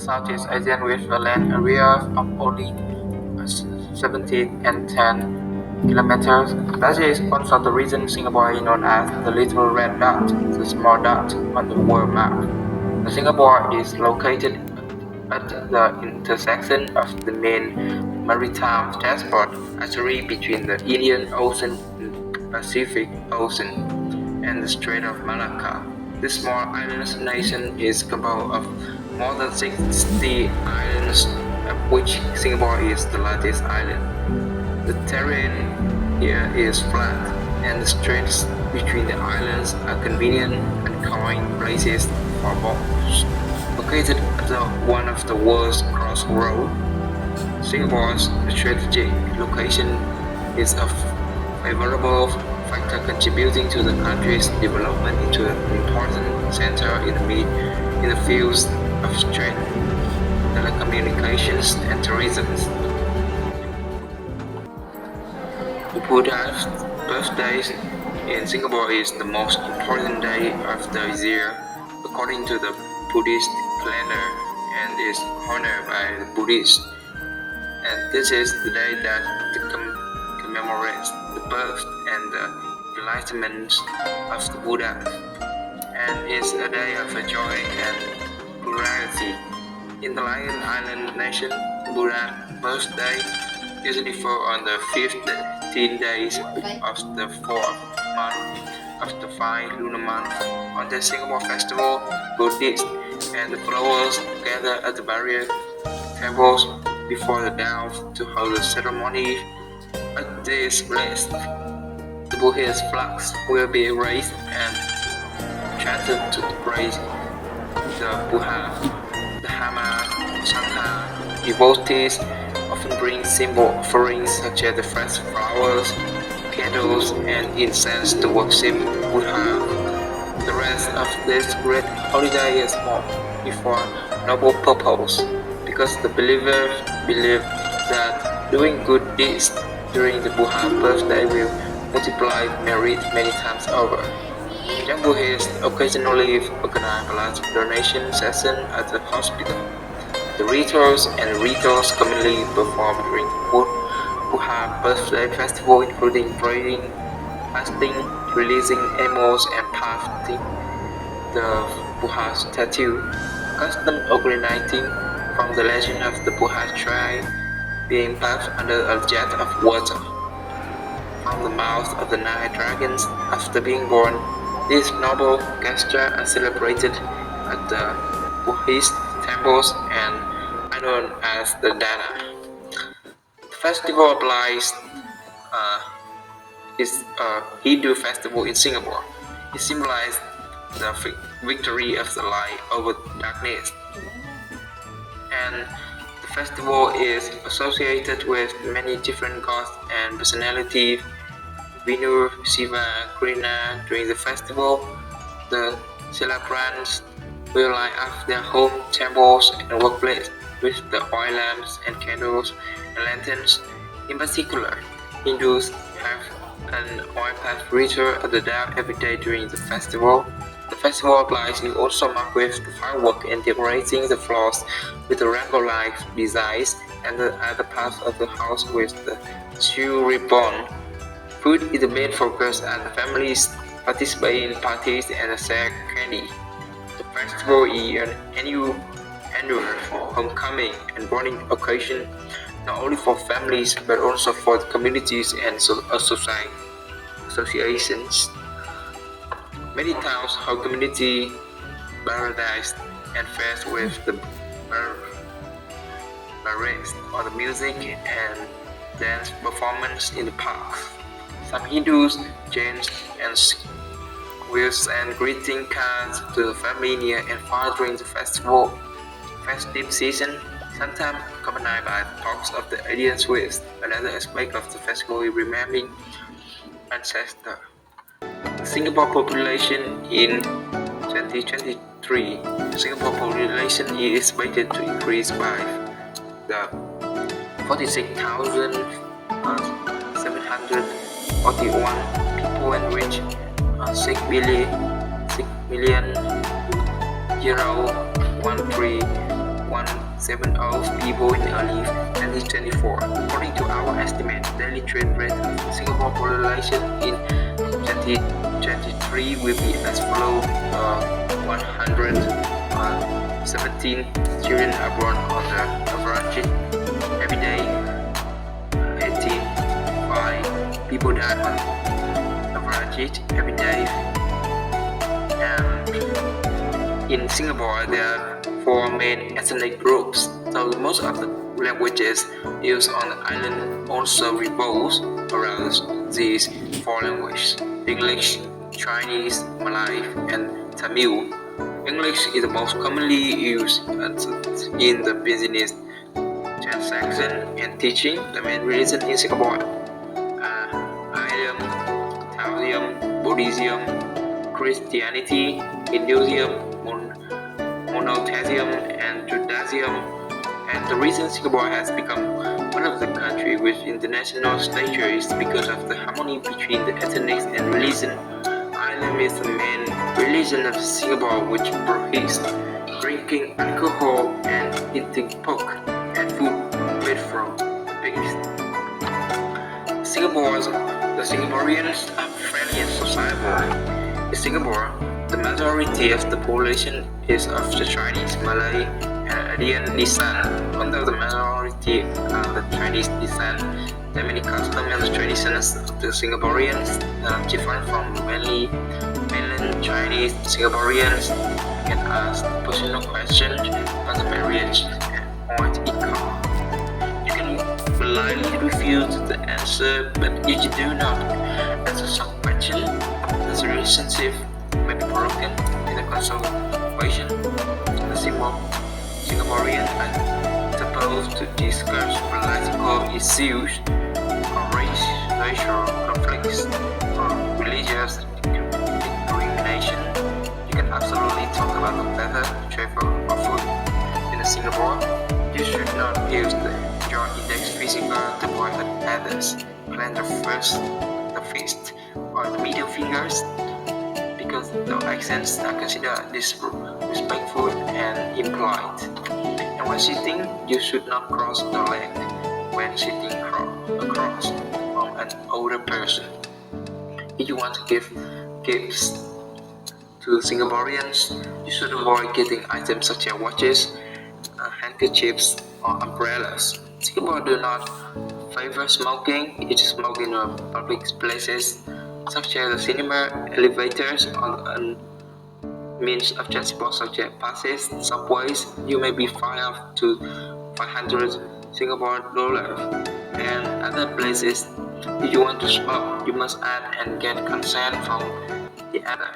Southeast Asian with a land area of only 17 and 10 kilometers. That is also the reason Singapore is known as the little red dot, the small dot on the world map. Singapore is located at the intersection of the main maritime transport artery between the Indian Ocean and Pacific Ocean and the Strait of Malacca. This small island nation is composed of more than 60 islands, of which Singapore is the largest island. The terrain here is flat, and the straits between the islands are convenient and calming places for boats. Located at one of the world's crossroads, Singapore's strategic location is a favorable factor contributing to the country's development into an important center in the fields of trade, telecommunications, and tourism. The Buddha's birthday in Singapore is the most important day of the year according to the Buddhist calendar and is honored by the Buddhists. And this is the day that commemorates the birth and the enlightenment of the Buddha, and is a day of joy and plurality. In the Lion Island nation, Buddha's birthday usually falls on the 15 days of the 4th month of the 5 lunar month. On the Singapore festival, Buddhists and the followers gather at the various temples before the dawn to hold a ceremony. At this place, the Buddhist flags will be raised and chanted to praise the Buddha. The Hama Sangha devotees often bring simple offerings such as the fresh flowers, candles, and incense to worship Buddha. The rest of this great holiday is more for noble purpose, because the believers believe that doing good deeds during the Buddha birthday will multiply merit many times over. Young Buddhists occasionally organize blood donation sessions at the hospital. The rituals commonly performed during the Buddha birthday festival, including praying, fasting, releasing animals, and painting the Buddha statue. Custom originating from the legend of the Buddha tree being bathed under a jet of water from the mouth of the 9 dragons after being born. These noble gestures are celebrated at the Buddhist temples and are known as the Dana. The festival is a Hindu festival in Singapore. It symbolizes the victory of the light over darkness. And the festival is associated with many different gods and personalities. Vinu, Shiva, Krishna. During the festival, the celebrants will light up their home, temples, and workplace with the oil lamps and candles and lanterns. In particular, Hindus have an oil bath ritual at the dawn every day during the festival. The festival lights is also marked with the fireworks and decorating the floors with the rainbow-like designs and the other parts of the house with the shoe ribbon. Food is the main focus, and families participate in parties and share candy. The festival is an annual homecoming and bonding occasion, not only for families but also for the communities and associations. Many towns hold community paradise and fairs with the parades or the music and dance performance in the parks. Some Hindus, Jains, and Sikhs will send greeting cards to the family near and far during the festive season, sometimes accompanied by talks of the audience with. Another aspect of the festival is remembering ancestors. The Singapore population in 2023, Singapore population is expected to increase by the 46,741 people and reach 6,000,013,131 170 people in early 2024. According to our estimate, daily trade rate of Singapore population in 2023 will be as follows: 117 children are born on the average every day. 18.5 people die on average every day. And in Singapore, there are 4 main ethnic groups, so most of the languages used on the island also revolves around these 4 languages: English, Chinese, Malay, and Tamil. English is the most commonly used in the business transaction and teaching. The main religion in Singapore are Islam, Taoism, Buddhism, Christianity, Hinduism, monotheism, and Judaism. And the reason Singapore has become one of the countries with international stature is because of the harmony between the ethnic and religion. Islam is the main religion of Singapore, which prohibits drinking alcohol and eating pork and food made from pigs. The Singaporeans are friendly and sociable. In Singapore, the majority of the population is of the Chinese, Malay, and Indian descent. Although the majority are the Chinese descent, the many customs and traditions of the Singaporeans are different from mainland Chinese Singaporeans. You can ask personal questions on the marriage and point income. You can politely refuse the answer, but if you do not answer some question, the relationship may be broken in the conversation. The Singaporeans are supposed to discuss political issues or racial conflicts or religious discrimination. You can absolutely talk about the weather, travel, or food. In Singapore, you should not use the jaw index finger to point at others, clench the fist, or the middle fingers, because the accents are considered disrespectful and impolite. And when sitting, you should not cross the leg when sitting across from an older person. If you want to give gifts to Singaporeans, you should avoid getting items such as watches, handkerchiefs, or umbrellas. Singapore do not favor smoking. If you smoke in public places such as the cinema, elevators, or means of transport such as buses, subways, you may be fined up to 500 Singapore dollars. And other places, if you want to smoke, you must ask and get consent from the other.